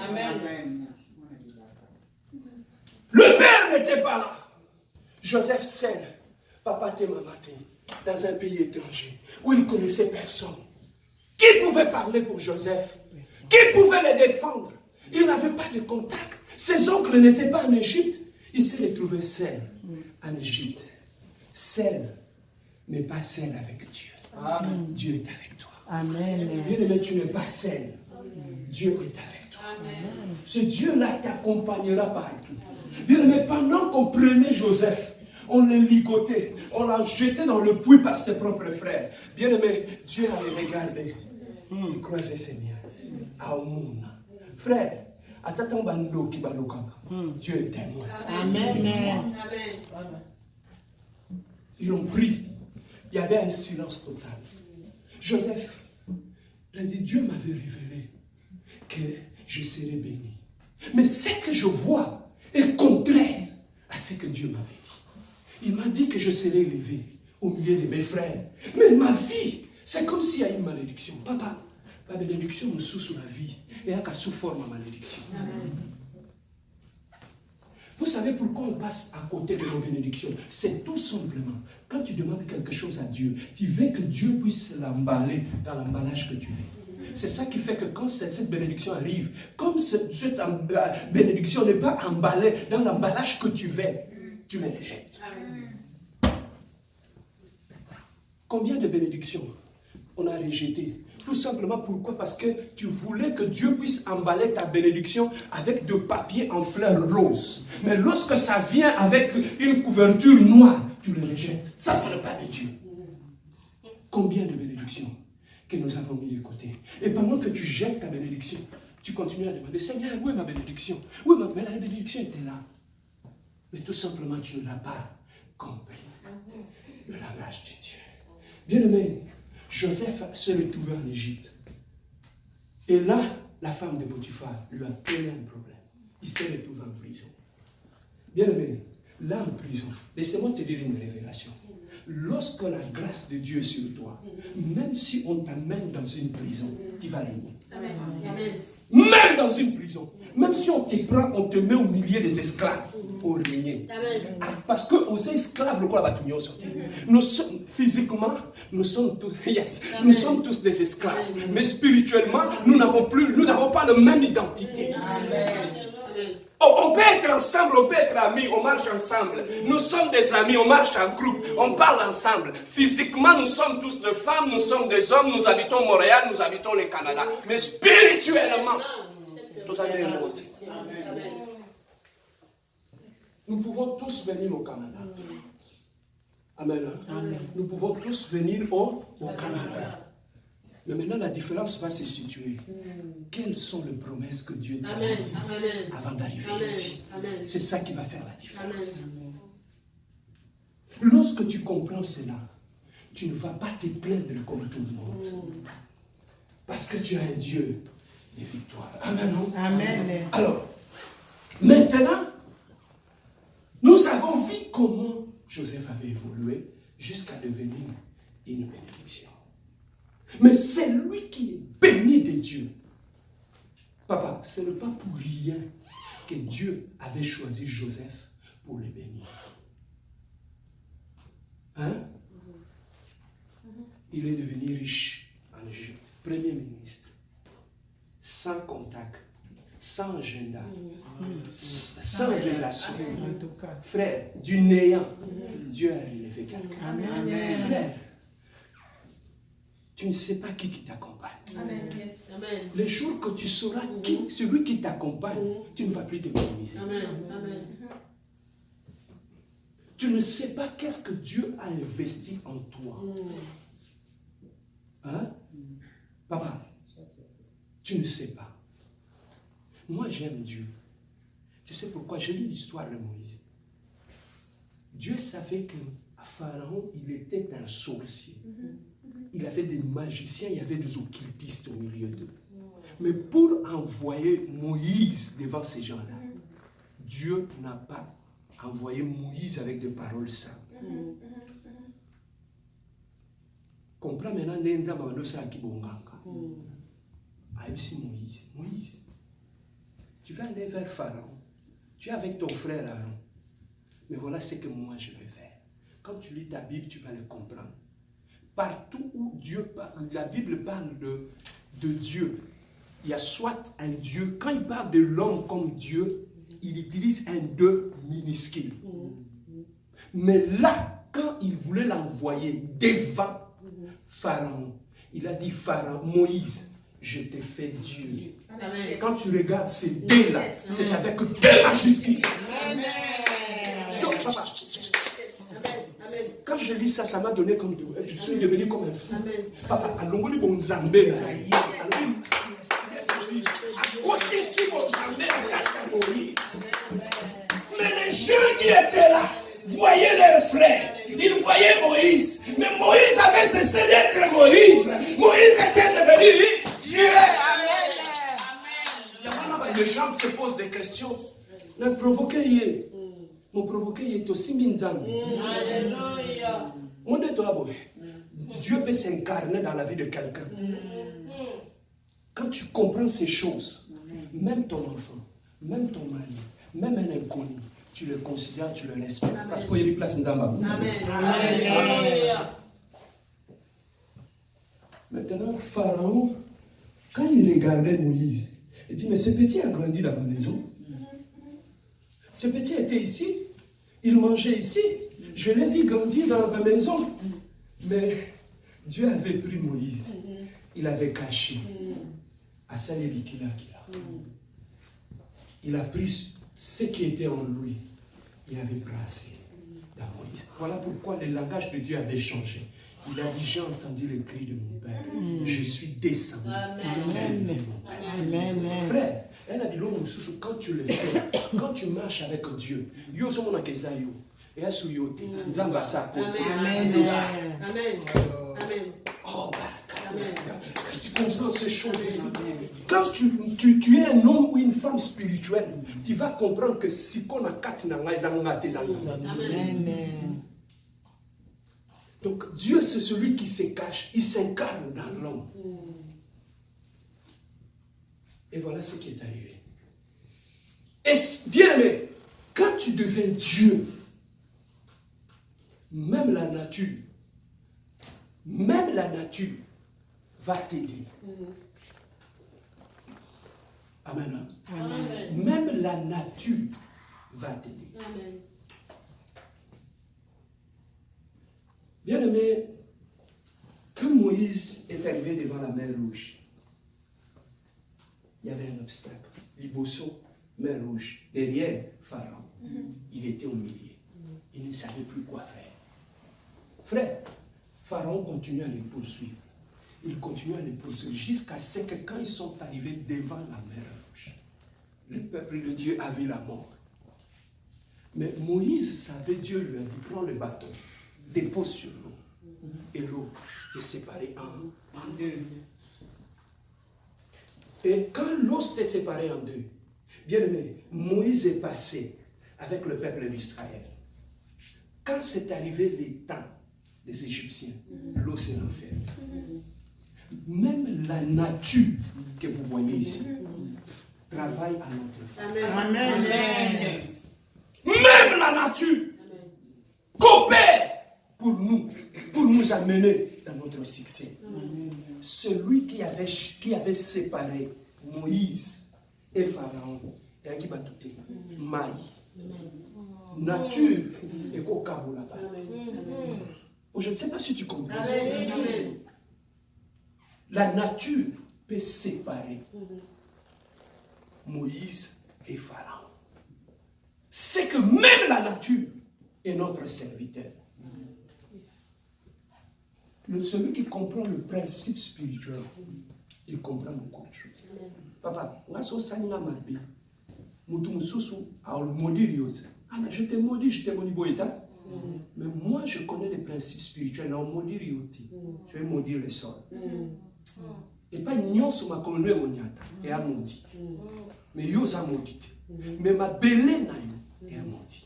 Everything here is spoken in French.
Amen. Le père n'était pas là. Joseph seul, papa était matin, dans un pays étranger, où il ne connaissait personne. Qui pouvait parler pour Joseph? Qui pouvait le défendre? Il n'avait pas de contact. Ses oncles n'étaient pas en Égypte. Il s'est retrouvé seul en Égypte. Seul, mais pas seul avec Dieu. Amen. Dieu est avec toi. Amen. Bien-aimé, tu n'es pas seul. Dieu est avec toi. Amen. Ce Dieu-là t'accompagnera partout. Bien-aimé, pendant qu'on prenait Joseph, on le ligotait, on l'a jeté dans le puits par ses propres frères. Bien-aimé, Dieu avait regardé. Il croisait ses miens. Aoun. Frère, attends bando qui Dieu est témoin. Amen. Ils l'ont pris. Il y avait un silence total. Joseph, il a dit, Dieu m'avait révélé que je serais béni. Mais ce que je vois est contraire à ce que Dieu m'avait dit. Il m'a dit que je serais élevé au milieu de mes frères. Mais ma vie, c'est comme s'il y a une malédiction. Papa, la bénédiction nous sous la vie. Et à sous forme de malédiction. Amen. Vous savez pourquoi on passe à côté de nos bénédictions? C'est tout simplement, quand tu demandes quelque chose à Dieu, tu veux que Dieu puisse l'emballer dans l'emballage que tu veux. C'est ça qui fait que quand cette bénédiction arrive, comme cette bénédiction n'est pas emballée dans l'emballage que tu veux, tu les rejettes. Combien de bénédictions on a rejetées? Tout simplement pourquoi? Parce que tu voulais que Dieu puisse emballer ta bénédiction avec de papier en fleurs roses. Mais lorsque ça vient avec une couverture noire, tu le rejettes. Ça, ce n'est pas de Dieu. Combien de bénédictions que nous avons mis de côté? Et pendant que tu jettes ta bénédiction, tu continues à demander, Seigneur, où est ma bénédiction? Mais la bénédiction était là. Mais tout simplement, tu ne l'as pas compris. Le langage de Dieu. Bien-aimé, Joseph se retrouvait en Égypte. Et là, la femme de Potiphar lui a créé un problème. Il s'est retrouvé en prison. Bien-aimé, là en prison, laissez-moi te dire une révélation. Lorsque la grâce de Dieu est sur toi, même si on t'amène dans une prison, tu vas régner. Amen. Même dans une prison, même si on te prend, on te met au milieu des esclaves, au régner. Parce que aux esclaves, le quoi va tout sortir. Nous sommes physiquement, nous sommes tous des esclaves. Mais spirituellement, nous n'avons pas la même identité. On peut être ensemble, on peut être amis, on marche ensemble. Nous sommes des amis, on marche en groupe, on parle ensemble. Physiquement, nous sommes tous des femmes, nous sommes des hommes, nous habitons Montréal, nous habitons le Canada. Mais spirituellement, nous avons un autre. Nous pouvons tous venir au Canada. Amen. Amen. Nous pouvons tous venir au Canada. Mais maintenant, la différence va se situer. Quelles sont les promesses que Dieu t'a dit avant d'arriver ici? C'est ça qui va faire la différence. Amen. Lorsque tu comprends cela, tu ne vas pas te plaindre comme tout le monde. Parce que tu as un Dieu de victoire. Amen. Amen. Alors, maintenant, nous avons vu comment Joseph avait évolué jusqu'à devenir une bénédiction. Mais c'est lui qui est béni de Dieu. Papa, ce n'est pas pour rien que Dieu avait choisi Joseph pour le bénir. Hein? Il est devenu riche en Égypte, premier ministre, sans contact, sans agenda, sans relation. Frère, du néant, Dieu a élevé quelqu'un. Frère, tu ne sais pas qui t'accompagne. Amen. Yes. Amen. Le jour que tu sauras qui, celui qui t'accompagne, tu ne vas plus te minimiser. Amen. Amen. Tu ne sais pas qu'est-ce que Dieu a investi en toi. Hein? Papa, tu ne sais pas. Moi, j'aime Dieu. Tu sais pourquoi? J'ai lu l'histoire de Moïse. Dieu savait que Pharaon, il était un sorcier. Il avait des magiciens, il y avait des occultistes au milieu d'eux. Mais pour envoyer Moïse devant ces gens-là, Dieu n'a pas envoyé Moïse avec des paroles simples. Comprends maintenant, Nenza Mabanosa Kibonganga. Moïse. allé vers Pharaon. Tu es avec ton frère Aaron. Mais voilà ce que moi je vais faire. Quand tu lis ta Bible, tu vas le comprendre. Partout où Dieu parle, la Bible parle de Dieu. Il y a soit un Dieu, quand il parle de l'homme comme Dieu, il utilise un deux minuscule. Mais là, quand il voulait l'envoyer devant Pharaon, il a dit Pharaon, Moïse, je t'ai fait Dieu. Amen. Quand tu regardes ces deux-là, c'est avec deux majuscules. Amen. Donc, papa, quand je lis ça, ça m'a donné comme de... Je suis devenu comme un fou. Papa, allons nous bon Zambé là. Mais les gens qui étaient là voyaient leurs frères. Ils voyaient Moïse. Mais Moïse avait cessé d'être Moïse. Moïse était devenu Dieu. Amen. Les gens se posent des questions. Mais provoquez. Mon provoqué est aussi minzang. Alléluia. Dieu peut s'incarner dans la vie de quelqu'un. Quand tu comprends ces choses, même ton enfant, même ton mari, même un inconnu, tu le considères, tu le respectes. Parce qu'il y a des places en Zamba. Amen. Maintenant, Pharaon, quand il regardait Moïse, il dit, mais ce petit a grandi dans ma maison. Ce petit était ici. Il mangeait ici. Je l'ai vu grandir dans ma maison. Mais Dieu avait pris Moïse. Il avait caché. À Salébikila. Il a pris ce qui était en lui. Il avait placé dans Moïse. Voilà pourquoi le langage de Dieu avait changé. Il a dit, j'ai entendu le cri de mon Père. Je suis descendu. Amen. Amen. Frère, quand tu le fais, quand tu marches avec Dieu, yo sommes en Kezayo. Et à Souyote, Nzamba sa côté. Amen. Amen. Amen. Oh, tu comprends ces choses ici. Quand tu es un homme ou une femme spirituelle, tu vas comprendre que si qu'on a quatre Amen. Donc Dieu, c'est celui qui se cache, il s'incarne dans l'homme. Et voilà ce qui est arrivé. Et bien aimé, quand tu deviens Dieu, même la nature va t'aider. Amen. Amen. Même la nature va t'aider. Amen. Bien aimé, quand Moïse est arrivé devant la mer Rouge, il y avait un obstacle. Liboso, mer Rouge, derrière Pharaon. Il était au milieu. Il ne savait plus quoi faire. Frère, Pharaon continue à les poursuivre. Il continue à les poursuivre jusqu'à ce que quand ils sont arrivés devant la mer Rouge, le peuple de Dieu avait la mort. Mais Moïse savait, Dieu lui a dit, prends le bâton, dépose sur l'eau. Et l'eau s'était séparée en deux. Et quand l'eau s'était séparée en deux, bien aimé, Moïse est passé avec le peuple d'Israël. Quand c'est arrivé les temps des Égyptiens, l'eau s'est renfermée. Même la nature que vous voyez ici travaille à notre faveur. Amen. Amen. Même la nature coopère pour nous amener dans notre succès. Amen. Celui qui avait séparé Moïse et Pharaon, et qui va tout maï, nature et kokabo là-bas. Je ne sais pas si tu comprends ça. La nature peut séparer Moïse et Pharaon. C'est que même la nature est notre serviteur. Celui qui comprend le principe spirituel, il comprend beaucoup de choses. Papa, je te maudis Boïta. Mais moi, je connais les principes spirituels. Je vais maudire le sol. Et pas nyon sur ma colonne et à maudit. Mais yo a maudit. Mais ma belé na yo et à maudit.